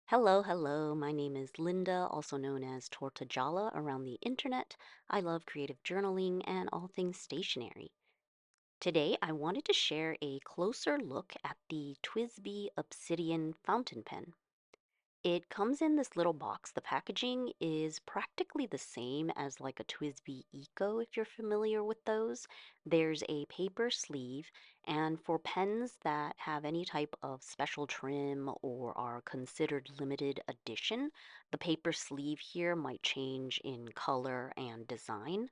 Hello, hello. My name is Linda, also known as Tortajala around the internet. I love creative journaling and all things stationery. Today, I wanted to share a closer look at the TWSBI Obsidian fountain pen. It comes in this little box. The packaging is practically the same as like a TWSBI Eco, if you're familiar with those. There's a paper sleeve, and for pens that have any type of special trim or are considered limited edition, the paper sleeve here might change in color and design.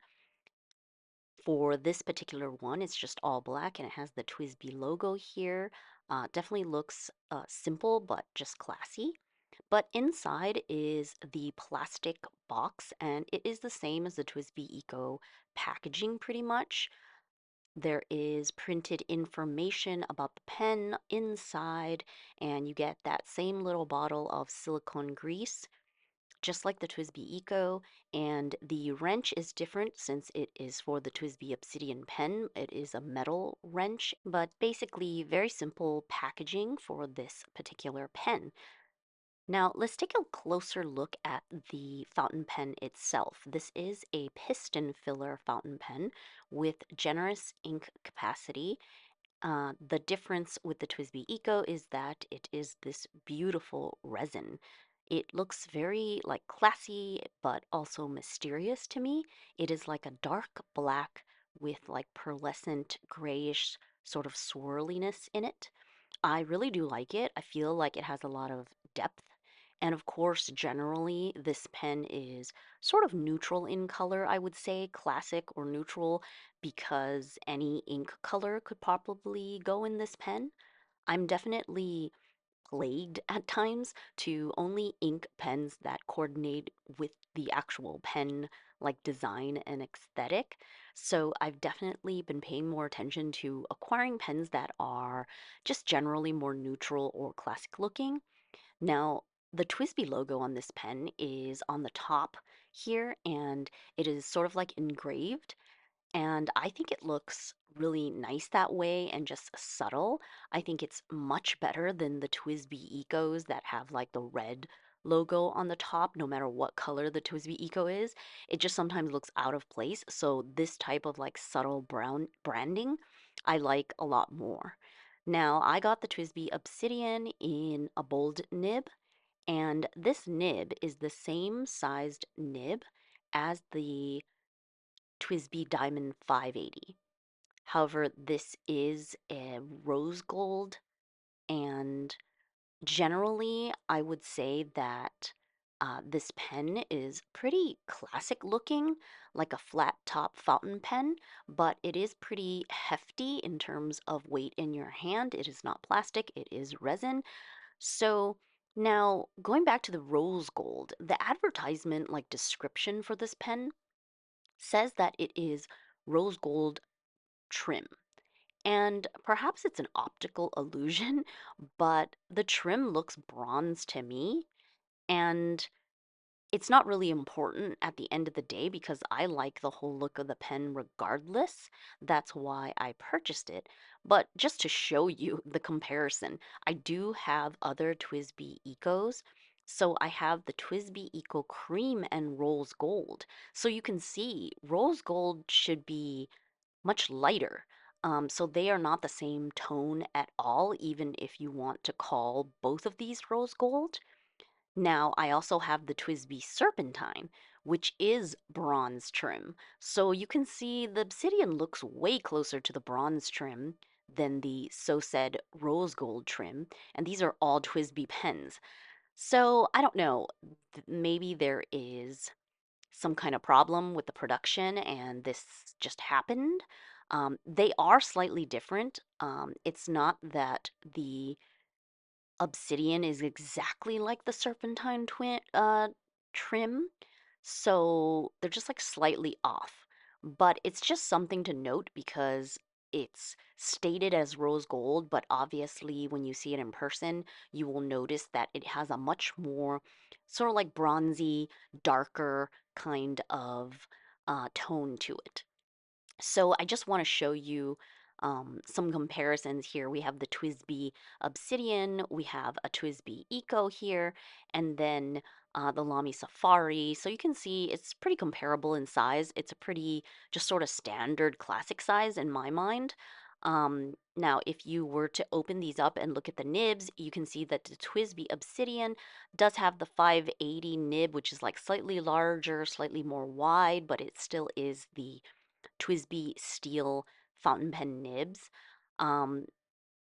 For this particular one, it's just all black and it has the TWSBI logo here. Definitely looks simple but just classy. But inside is the plastic box, and it is the same as the TWSBI Eco packaging pretty much. There is printed information about the pen inside, and you get that same little bottle of silicone grease, just like the TWSBI Eco. And the wrench is different since it is for the TWSBI Obsidian pen. It is a metal wrench, but basically very simple packaging for this particular pen. Now, let's take a closer look at the fountain pen itself. This is a piston filler fountain pen with generous ink capacity. The difference with the TWSBI Eco is that it is this beautiful resin. It looks very like classy but also mysterious to me. It is like a dark black with like pearlescent grayish sort of swirliness in it. I really do like it. I feel like it has a lot of depth. And of course, generally, this pen is sort of neutral in color, I would say, classic or neutral, because any ink color could probably go in this pen. I'm definitely plagued at times to only ink pens that coordinate with the actual pen like design and aesthetic. So I've definitely been paying more attention to acquiring pens that are just generally more neutral or classic looking. Now, the TWSBI logo on this pen is on the top here, and it is sort of like engraved. And I think it looks really nice that way and just subtle. I think it's much better than the TWSBI Ecos that have like the red logo on the top, no matter what color the TWSBI Eco is. It just sometimes looks out of place. So this type of like subtle brown branding, I like a lot more. Now, I got the TWSBI Obsidian in a bold nib, and this nib is the same sized nib as the TWSBI Diamond 580. However, this is a rose gold, and generally, I would say that this pen is pretty classic looking, like a flat top fountain pen, but it is pretty hefty in terms of weight in your hand. It is not plastic, it is resin. So now, going back to the rose gold, the advertisement like description for this pen says that it is rose gold trim. And perhaps it's an optical illusion, but the trim looks bronze to me. And it's not really important at the end of the day because I like the whole look of the pen regardless. That's why I purchased it. But just to show you the comparison, I do have other TWSBI Ecos. So I have the TWSBI Eco Cream and Rose Gold. So you can see Rose Gold should be much lighter. So they are not the same tone at all, even if you want to call both of these rose gold. Now, I also have the TWSBI Serpentine, which is bronze trim. So you can see the obsidian looks way closer to the bronze trim than the so said rose gold trim, and these are all TWSBI pens. So I don't know, maybe there is some kind of problem with the production and this just happened. They are slightly different. It's not that the obsidian is exactly like the serpentine trim, so they're just like slightly off. But it's just something to note because it's stated as rose gold, but obviously when you see it in person, you will notice that it has a much more sort of like bronzy, darker kind of tone to it. So I just want to show you some comparisons here. We have the TWSBI Obsidian, we have a TWSBI Eco here, and then the Lamy Safari. So you can see it's pretty comparable in size. It's a pretty just sort of standard classic size in my mind. Now, if you were to open these up and look at the nibs, you can see that the TWSBI Obsidian does have the 580 nib, which is like slightly larger, slightly more wide, but it still is the TWSBI steel fountain pen nibs. Um,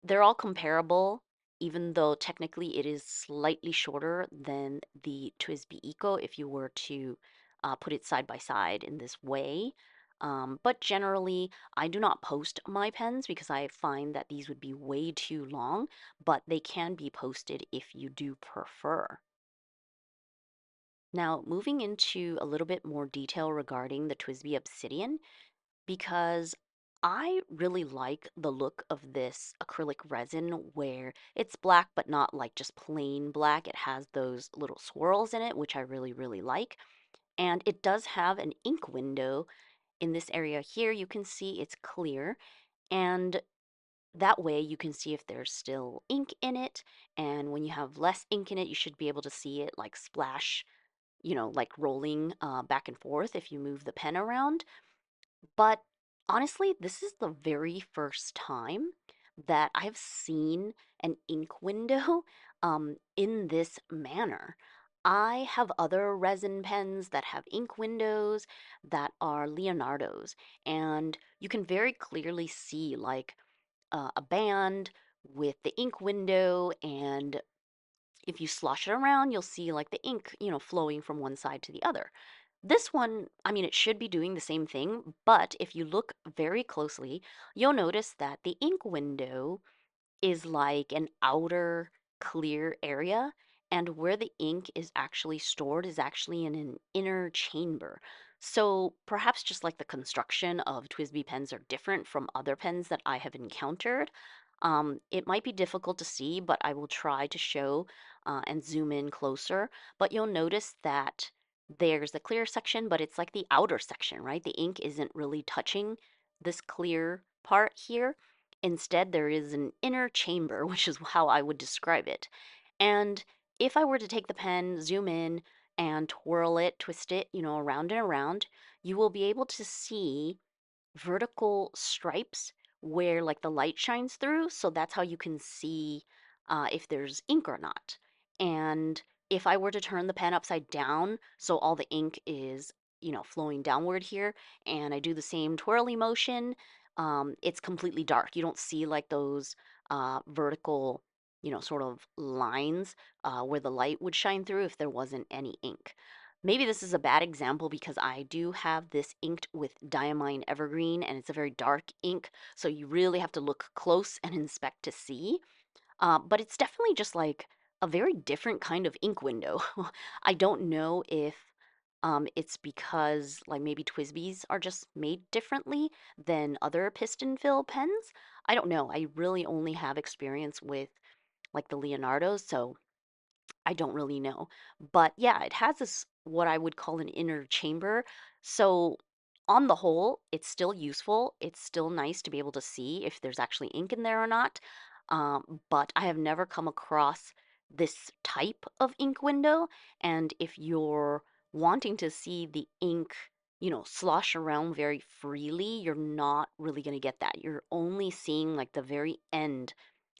they're all comparable, even though technically it is slightly shorter than the TWSBI Eco if you were to put it side by side in this way. But generally, I do not post my pens because I find that these would be way too long, but they can be posted if you do prefer. Now, moving into a little bit more detail regarding the TWSBI Obsidian, because I really like the look of this acrylic resin where it's black but not like just plain black. It has those little swirls in it, which I really, really like. And it does have an ink window in this area here. You can see it's clear, and that way you can see if there's still ink in it. And when you have less ink in it, you should be able to see it like splash, like rolling back and forth if you move the pen around. But honestly, this is the very first time that I've seen an ink window in this manner. I have other resin pens that have ink windows that are Leonardo's, and you can very clearly see like a band with the ink window, and if you slosh it around, you'll see like the ink, flowing from one side to the other. This one, I mean, it should be doing the same thing, but if you look very closely, you'll notice that the ink window is like an outer clear area, and where the ink is actually stored is actually in an inner chamber. So perhaps just like the construction of TWSBI pens are different from other pens that I have encountered, it might be difficult to see, but I will try to show and zoom in closer. But you'll notice that there's the clear section, but it's like the outer section, right? The ink isn't really touching this clear part here. Instead, there is an inner chamber, which is how I would describe it. And if I were to take the pen, zoom in, and twirl it, twist it, around and around, you will be able to see vertical stripes where like the light shines through. So that's how you can see if there's ink or not. And if I were to turn the pen upside down, so all the ink is, flowing downward here, and I do the same twirly motion, it's completely dark. You don't see like those vertical, sort of lines where the light would shine through if there wasn't any ink. Maybe this is a bad example because I do have this inked with diamine evergreen and it's a very dark ink, so you really have to look close and inspect to see. But it's definitely just like a very different kind of ink window. I don't know if it's because like maybe TWSBIs are just made differently than other piston fill pens. I don't know. I really only have experience with like the Leonardo's, so I don't really know. But yeah, it has this what I would call an inner chamber. So on the whole, it's still useful. It's still nice to be able to see if there's actually ink in there or not. But I have never come across this type of ink window. And if you're wanting to see the ink, slosh around very freely, you're not really going to get that. You're only seeing like the very end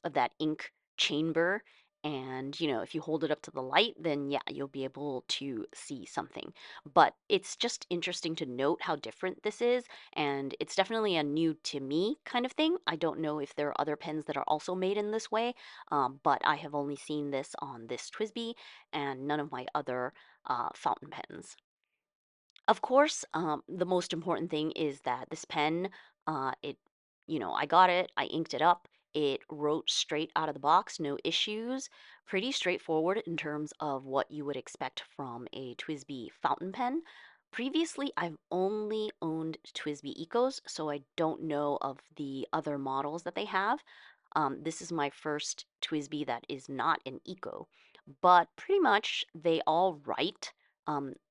of that ink chamber, and, if you hold it up to the light, then yeah, you'll be able to see something. But it's just interesting to note how different this is. And it's definitely a new to me kind of thing. I don't know if there are other pens that are also made in this way, but I have only seen this on this TWSBI and none of my other fountain pens. Of course, the most important thing is that this pen, I got it, I inked it up, it wrote straight out of the box, no issues. Pretty straightforward in terms of what you would expect from a TWSBI fountain pen. Previously, I've only owned TWSBI Ecos, so I don't know of the other models that they have. This is my first TWSBI that is not an Eco, but pretty much they all write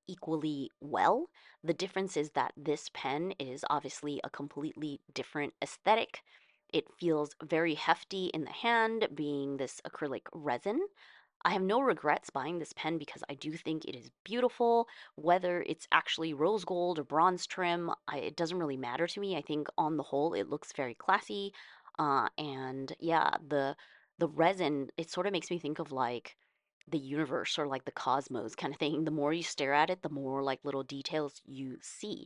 equally well. The difference is that this pen is obviously a completely different aesthetic. It feels very hefty in the hand, being this acrylic resin. I have no regrets buying this pen because I do think it is beautiful. Whether it's actually rose gold or bronze trim, it doesn't really matter to me. I think on the whole, it looks very classy. And yeah, the resin, it sort of makes me think of like the universe or like the cosmos kind of thing. The more you stare at it, the more like little details you see.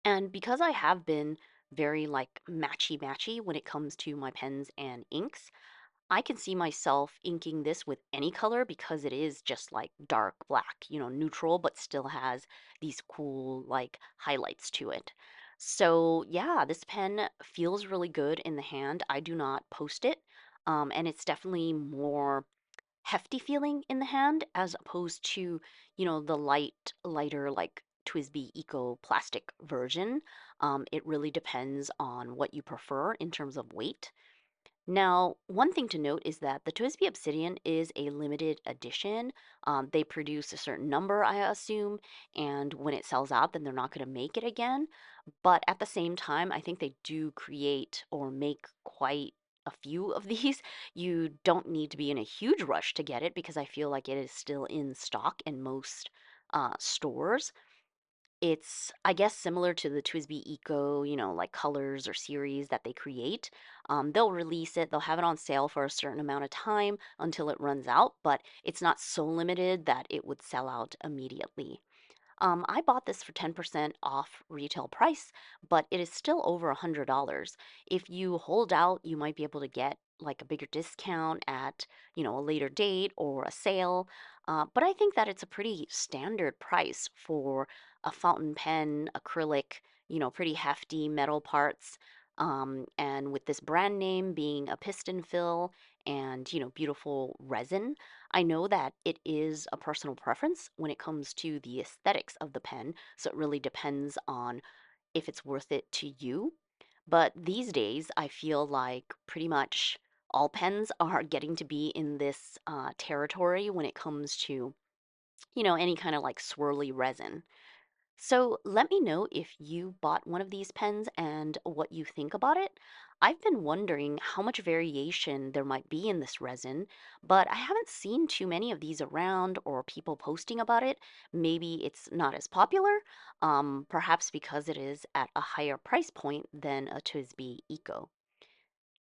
And because I have been very like matchy matchy when it comes to my pens and inks, I can see myself inking this with any color because it is just like dark black, neutral, but still has these cool like highlights to it. So, yeah, this pen feels really good in the hand. I do not post it. And it's definitely more hefty feeling in the hand as opposed to, the lighter, like TWSBI Eco plastic version. It really depends on what you prefer in terms of weight. Now, one thing to note is that the TWSBI Obsidian is a limited edition. They produce a certain number, I assume, and when it sells out, then they're not going to make it again. But at the same time, I think they do create or make quite a few of these. You don't need to be in a huge rush to get it because I feel like it is still in stock in most stores. It's, I guess, similar to the TWSBI Eco, like colors or series that they create. They'll release it, they'll have it on sale for a certain amount of time until it runs out, but it's not so limited that it would sell out immediately. I bought this for 10% off retail price, but it is still over $100. If you hold out, you might be able to get like a bigger discount at, a later date or a sale. But I think that it's a pretty standard price for a fountain pen, acrylic, pretty hefty metal parts. And with this brand name being a piston fill and, beautiful resin, I know that it is a personal preference when it comes to the aesthetics of the pen, so it really depends on if it's worth it to you. But these days, I feel like pretty much all pens are getting to be in this territory when it comes to, any kind of like swirly resin. So let me know if you bought one of these pens and what you think about it. I've been wondering how much variation there might be in this resin, but I haven't seen too many of these around or people posting about it. Maybe it's not as popular, perhaps because it is at a higher price point than a TWSBI Eco.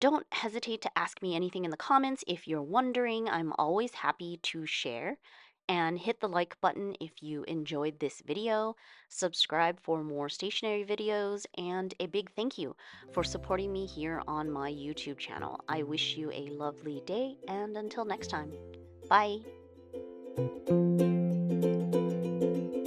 Don't hesitate to ask me anything in the comments if you're wondering. I'm always happy to share. And hit the like button if you enjoyed this video. Subscribe for more stationery videos. And a big thank you for supporting me here on my YouTube channel. I wish you a lovely day, and until next time, bye.